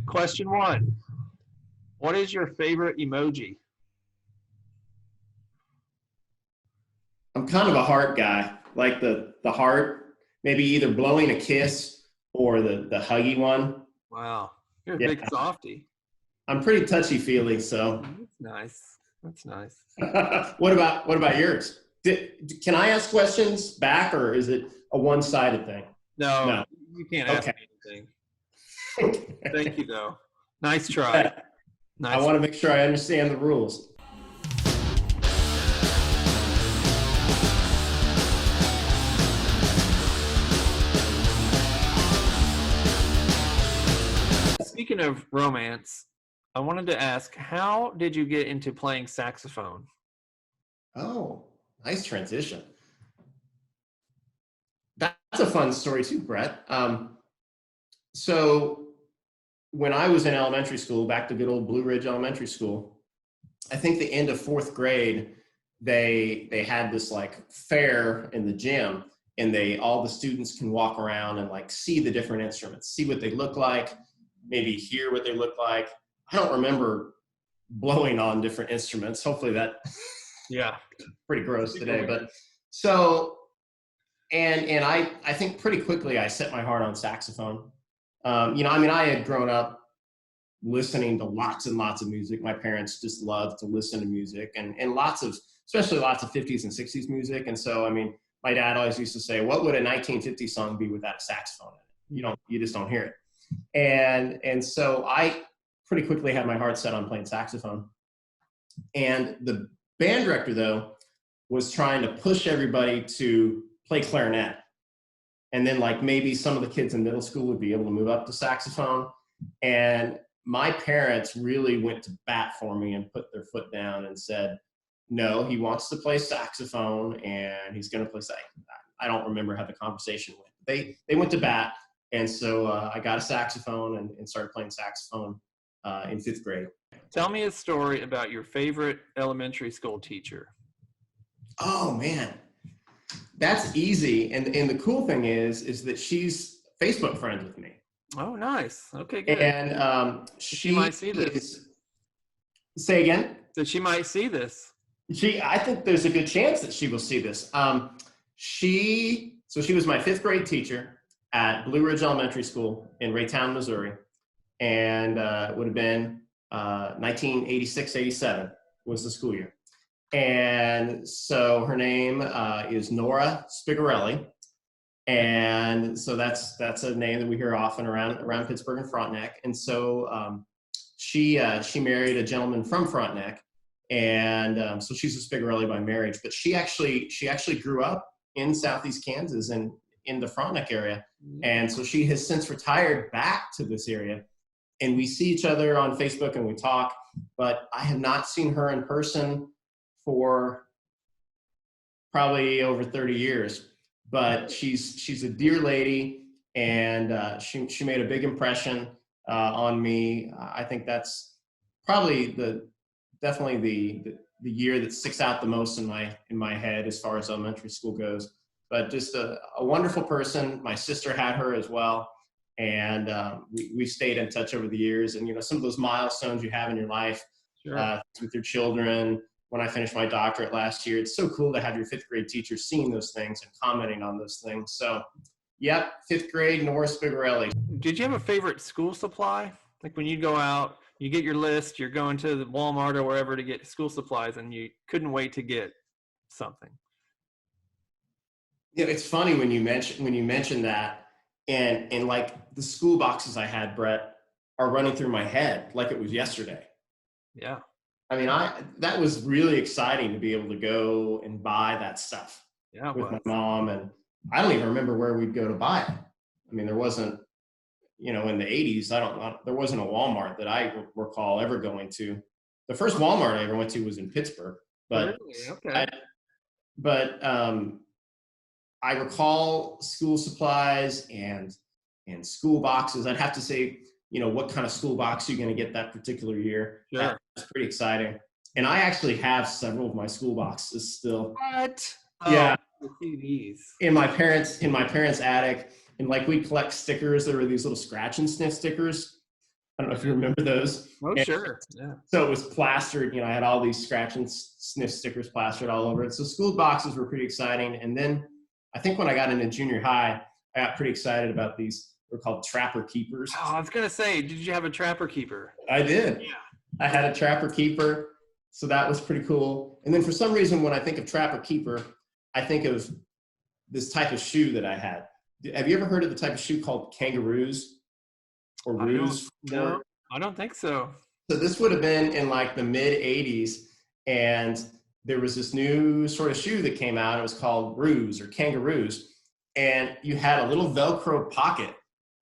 Question one. What is your favorite emoji? I'm kind of a heart guy, like the heart, maybe either blowing a kiss or the huggy one. Wow. You're a Yeah, big softie. I'm pretty touchy feely. So, That's nice. That's nice. what about yours? Can I ask questions back, or is it a one-sided thing? No, No. you can't ask Okay. me anything. Thank you, though. Nice try. I Nice. want to make sure I understand the rules. Speaking of romance, I wanted to ask, how did you get into playing saxophone? Oh, nice transition. That's a fun story too, Brett. So when I was in elementary school, back to good old Blue Ridge Elementary School, I think the end of fourth grade, they had this like fair in the gym, and all the students can walk around and like see the different instruments, see what they look like, maybe hear what they look like. I don't remember blowing on different instruments. Hopefully that Yeah. pretty gross today, but so and I think pretty quickly I set my heart on saxophone. I mean, I had grown up listening to lots and lots of music. My parents just loved to listen to music, and especially lots of 50s and 60s music. And so, I mean, my dad always used to say, what would a 1950 song be without a saxophone in it? You just don't hear it. And so I pretty quickly had my heart set on playing saxophone. And the band director, though, was trying to push everybody to play clarinet. And then like maybe some of the kids in middle school would be able to move up to saxophone. And my parents really went to bat for me and put their foot down and said, no, he wants to play saxophone and he's going to play saxophone. I don't remember how the conversation went. They went to bat. And so I got a saxophone and started playing saxophone in fifth grade. Tell me a story about your favorite elementary school teacher. Oh man, that's easy. And the cool thing is that she's Facebook friends with me. Oh, nice. Okay, good. And she might see this. Say again? So she might see this. I think there's a good chance that she will see this. She was my fifth grade teacher at Blue Ridge Elementary School in Raytown, Missouri. And it would have been 1986-87 was the school year. And so her name is Nora Spigarelli. And so that's a name that we hear often around Pittsburgh and Frontenac. And so she married a gentleman from Frontenac, and so she's a Spigarelli by marriage. But she actually grew up in Southeast Kansas and in the Frontenac area, and so she has since retired back to this area. And we see each other on Facebook and we talk, but I have not seen her in person for probably over 30 years. But she's a dear lady, and she made a big impression on me. I think that's probably definitely the year that sticks out the most in my head as far as elementary school goes. But just a wonderful person. My sister had her as well, and we stayed in touch over the years. And some of those milestones you have in your life, Sure. with your children. When I finished my doctorate last year, it's so cool to have your fifth grade teacher seeing those things and commenting on those things. So, yep, fifth grade, Nora Spigarelli. Did you have a favorite school supply? Like when you go out, you get your list, you're going to the Walmart or wherever to get school supplies, and you couldn't wait to get something. Yeah, it's funny when you mention that, and like the school boxes I had, Brett, are running through my head like it was yesterday. Yeah. I mean, that was really exciting to be able to go and buy that stuff with my mom. And I don't even remember where we'd go to buy it. I mean, there wasn't, in the 80s, there wasn't a Walmart that I recall ever going to. The first Walmart I ever went to was in Pittsburgh. But, really? Okay. I recall school supplies and school boxes. I'd have to say, what kind of school box you're going to get that particular year. Sure. That's pretty exciting. And I actually have several of my school boxes still. What? Yeah. The CDs. In my parents' attic. And like we collect stickers. There were these little scratch and sniff stickers. I don't know if you remember those. Oh, And sure. Yeah. so it was plastered, I had all these scratch and sniff stickers plastered all over it. So school boxes were pretty exciting. And then I think when I got into junior high, I got pretty excited about these. They're called Trapper Keepers. Oh, I was going to say, did you have a Trapper Keeper? I did. Yeah. I had a Trapper Keeper. So that was pretty cool. And then for some reason, when I think of Trapper Keeper, I think of this type of shoe that I had. Have you ever heard of the type of shoe called KangaROOS or Roos? No, I don't think so. So this would have been in like the mid 80s. And there was this new sort of shoe that came out. It was called Roos or KangaROOS. And you had a little Velcro pocket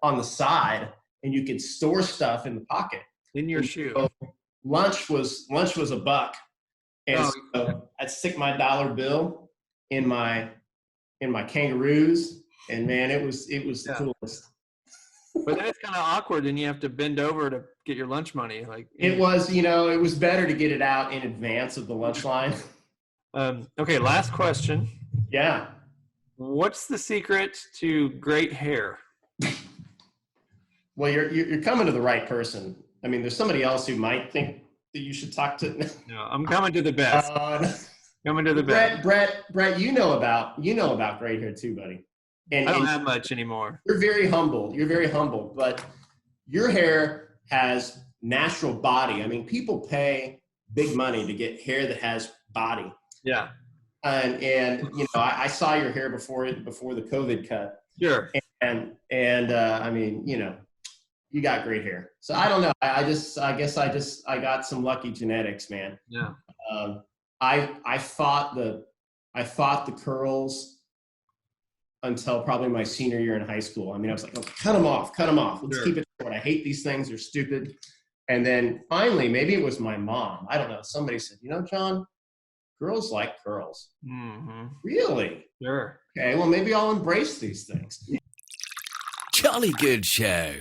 on the side and you could store stuff in the pocket. In your shoe. So lunch was $1. And so I'd stick my dollar bill in my KangaROOS, and man, it was the coolest. But then it's kind of awkward, and you have to bend over to get your lunch money. Like it was, it was better to get it out in advance of the lunch line. Okay, last question. Yeah. What's the secret to great hair? Well, you're coming to the right person. I mean, there's somebody else who might think that you should talk to. No, I'm coming to the best. Coming to the best. Brett, you know about great hair too, buddy. And I don't have much anymore. You're very humble, but your hair has natural body. I mean, people pay big money to get hair that has body. Yeah. And I saw your hair before the COVID cut. Sure. And I mean, you got great hair. So I don't know. I guess I got some lucky genetics, man. Yeah. I fought the curls until probably my senior year in high school. I mean, I was like, oh, cut them off. Let's keep it short. I hate these things. They're stupid. And then finally, maybe it was my mom. I don't know. Somebody said, John, girls like curls. Mm-hmm. Really? Sure. Okay, well, maybe I'll embrace these things. Jolly good show.